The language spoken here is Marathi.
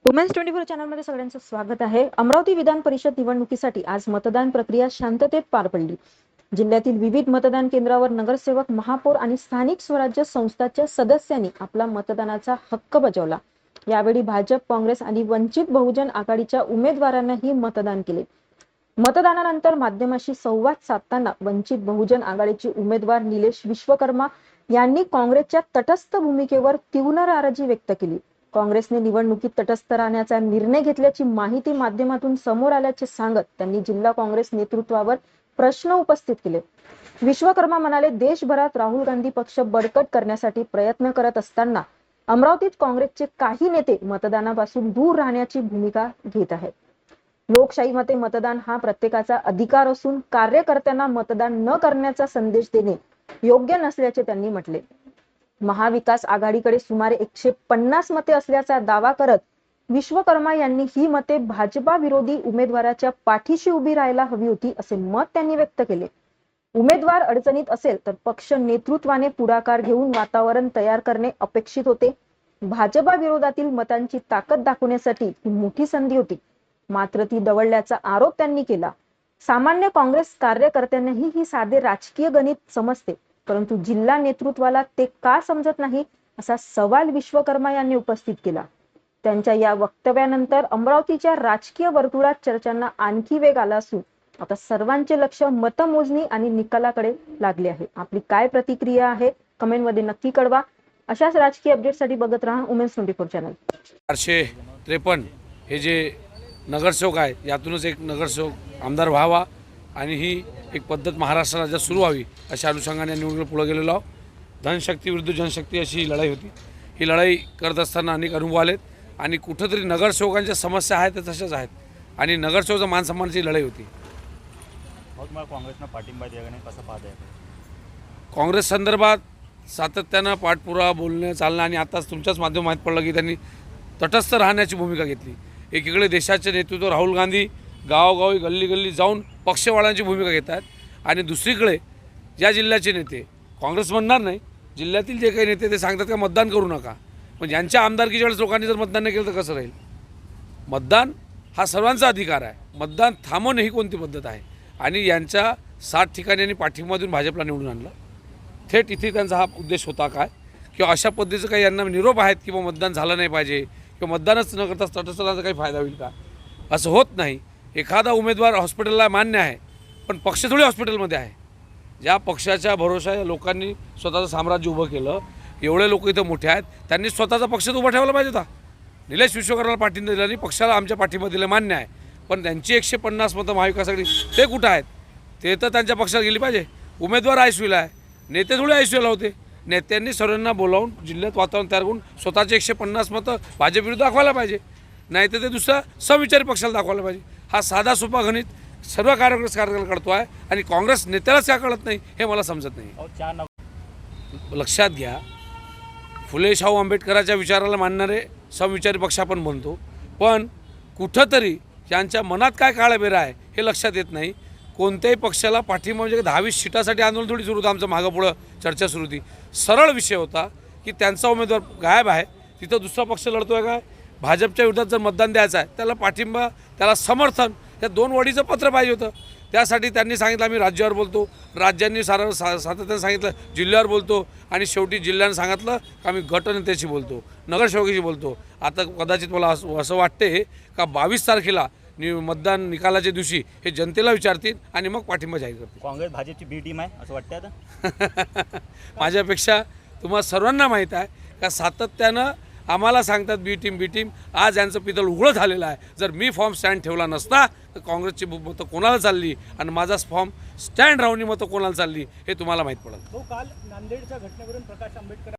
वुमेन्स 24 चॅनलमध्ये सगळ्यांचं स्वागत आहे। अमरावती विधान परिषद निवडणुकीसाठी आज मतदान प्रक्रिया शांततेत पार पडली। जिल्ह्यातील विविध मतदान केंद्रावर नगरसेवक, महापौर आणि स्थानिक स्वराज्य संस्थांच्या सदस्यांनी आपला मतदानाचा हक्क बजावला। यावेळी भाजप, काँग्रेस आणि वंचित बहुजन आघाडीच्या उमेदवारांनाही मतदान केले। मतदानानंतर माध्यमांशी संवाद साधताना वंचित बहुजन आघाडीचे उमेदवार निलेश विश्वकर्मा यांनी काँग्रेसच्या तटस्थ भूमिकेवर तीव्र नाराजी व्यक्त केली। काँग्रेसने निवडणुकीत तटस्थ राहण्याचा निर्णय घेतल्याची माहिती माध्यमातून समोर आल्याचे सांगत त्यांनी जिल्हा काँग्रेस नेतृत्वावर प्रश्न उपस्थित केले। विश्वकर्मा म्हणाले, देशभरात राहुल गांधी पक्ष बळकट करण्यासाठी प्रयत्न करत असताना अमरावतीत काँग्रेसचे काही नेते मतदानापासून दूर राहण्याची भूमिका घेत आहेत। लोकशाहीमध्ये मतदान हा प्रत्येकाचा अधिकार असून कार्यकर्त्यांना मतदान न करण्याचा संदेश देणे योग्य नसल्याचे त्यांनी म्हटले। महाविकास आघाडीकडे सुमारे 150 मते असल्याचा दावा करत विश्वकर्मा यांनी ही मते भाजपा विरोधी उमेदवाराच्या पाठीशी उभी राहायला हवी होती असे मत त्यांनी व्यक्त केले। उमेदवार अडचणीत असेल तर पक्ष नेतृत्वाने पुढाकार घेऊन वातावरण तयार करणे अपेक्षित होते। भाजपा विरोधातील मतांची ताकद दाखवण्यासाठी ही मोठी संधी होती, मात्र ती दवडल्याचा आरोप त्यांनी केला। सामान्य काँग्रेस कार्यकर्त्यांनाही ही साधे राजकीय गणित समजते, परंतु जिल्हा नेतृत्वाला ते का समजत नाही असा सवाल विश्वकर्मा यांनी उपस्थित केला। त्यांच्या या वक्तव्यानंतर अमरावतीच्या राजकीय वर्तुळात चर्चांना आणखी वेग आला असून आता सर्वांचे लक्ष मतमोजणी आणि निकालाकडे लागले आहे। आपली काय प्रतिक्रिया आहे कमेंटमध्ये नक्की कळवा। अशाच राजकीय अपडेटसाठी बघत राहा वुमेन्स 24 चॅनल। 453 हे जे नगरसेवक आहे, यातूनच एक नगरसेवक आमदार व्हावा आणि ही एक पद्धत महाराष्ट्र राज्यात सुरू व्हावी अशा अनुषंगाने निवडणूक पुढे गेलेलो आहोत। धनशक्ती विरुद्ध जनशक्ती अशी ही लढाई होती। ही लढाई करत असताना अनेक अनुभव आलेत आणि कुठेतरी नगरसेवकांच्या समस्या आहेत त्या तशाच आहेत आणि नगरसेवकाचा मानसन्मानाची लढाई होती। मग मला काँग्रेसनं पाठिंबा द्यायला कसं पाहत आहे? काँग्रेस संदर्भात सातत्यानं पाठपुरावा, बोलणं, चालणं आणि आताच तुमच्याच माध्यमात माहीत पडलं की त्यांनी तटस्थ राहण्याची भूमिका घेतली। एकीकडे देशाचे नेतृत्व राहुल गांधी गावोगावी, गल्ली गल्ली जाऊन पक्षवाढांची भूमिका घेतात आणि दुसरीकडे ज्या जिल्ह्याचे नेते, काँग्रेस म्हणणार नाही, जिल्ह्यातील जे काही नेते ते सांगतात का मतदान करू नका, पण ज्यांच्या आमदारकीच्या वेळेस लोकांनी जर मतदान नाही केलं तर कसं राहील? मतदान हा सर्वांचा अधिकार आहे, मतदान थांबवणे ही कोणती पद्धत आहे? आणि यांच्या 7 ठिकाणी यांनी पाठिंबा देऊन भाजपला निवडून आणलं। थेट इथे त्यांचा हा उद्देश होता काय, किंवा अशा पद्धतीचं काही यांना निरोप आहेत की मतदान झालं नाही पाहिजे किंवा मतदानच न करता तटस्थ राहण्याचा काही फायदा होईल का? असं होत नाही। एखादा उमेदवार हॉस्पिटलला मान्य आहे, पण पक्ष थोडी हॉस्पिटलमध्ये आहे। ज्या पक्षाच्या भरोशा लोकांनी स्वतःचं साम्राज्य उभं केलं, एवढे लोक इथं मोठे आहेत, त्यांनी स्वतःचा पक्ष उभा ठेवायला पाहिजे होता। निलेश विश्वकर्माला पाठिंबा दिला आणि पक्षाला आमच्या पाठिंबा दिलं मान्य आहे, पण त्यांची 150 मतं महाविकासासाठी ते कुठं आहेत? ते तर त्यांच्या पक्षात गेली पाहिजे। उमेदवार आयसीयूला आहे, नेते थोडे आयसीयूला होते। नेत्यांनी सर्वांना बोलावून जिल्ह्यात वातावरण तयार करून स्वतःचे 150 मतं भाजप विरुद्ध दाखवायला पाहिजे, नाही तर ते दुसरा समविचारी पक्षाला दाखवायला पाहिजे। हा साधा सोपा गणित सर्व कार्यकर्त्याला कळतो आहे आणि काँग्रेस नेत्यालाच का कळत नाही हे मला समजत नाही। लक्षात घ्या, फुले शाहू आंबेडकरांच्या विचाराला मानणारे समविचारी पक्ष आपण म्हणतो, पण कुठंतरी यांच्या मनात काय काळाबेरा आहे हे लक्षात येत नाही। कोणत्याही पक्षाला पाठिंबा म्हणजे 10-20 सीटासाठी आंदोलन थोडी सुरू होतं, आमचं मागं पुढं चर्चा सुरू होती। सरळ विषय होता की त्यांचा उमेदवार गायब आहे, तिथं दुसरा पक्ष लढतोय काय, भाजपच्या विरोधात जर मतदान द्यायचं आहे त्याला पाठिंबा, त्याला समर्थन, त्या 2 वडीचं पत्र पाहिजे होतं। त्यासाठी त्यांनी सांगितलं आम्ही राज्यावर बोलतो, राज्यांनी सातत्याने सांगितलं जिल्ह्यावर बोलतो, आणि शेवटी जिल्ह्यानं सांगितलं की आम्ही गटनेत्याशी बोलतो, नगरसेवकाशी बोलतो। आता कदाचित मला असं वाटते का 22 तारखेला मतदान निकालाच्या दिवशी हे जनतेला विचारतील आणि मग पाठिंबा जाहीर करतील। काँग्रेस भाजपची बी टीम आहे असं वाटतं आता? माझ्यापेक्षा तुम्हाला सर्वांना माहीत आहे का सातत्यानं आम्हाला सांगतात बी टीम। आज यांचं पितळ उघडं झालेलं आहे। जर मी फॉर्म स्टँड ठेवला नसता तर काँग्रेसची मतं कोणाला चालली आणि माझा फॉर्म स्टँड राहून मतं कोणाला चालली हे तुम्हाला माहीत पडेल। काल नांदेडच्या घटनेवरून प्रकाश आंबेडकर